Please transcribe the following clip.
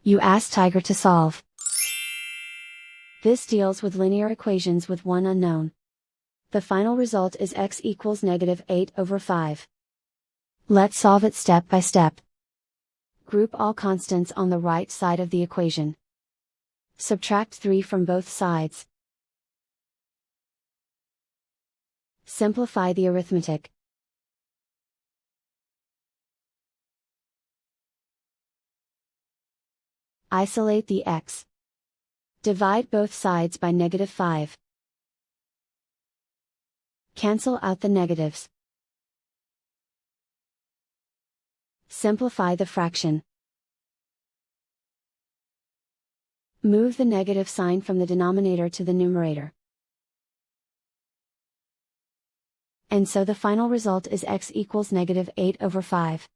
You ask Tiger to solve. This deals with linear equations with one unknown. The final result is x equals -8/5. Let's solve it step by step. Group all constants on the right side of the equation. Subtract 3 from both sides. Simplify the arithmetic. Isolate the x. Divide both sides by -5. Cancel out the negatives. Simplify the fraction. Move the negative sign from the denominator to the numerator. And so the final result is x equals -8/5.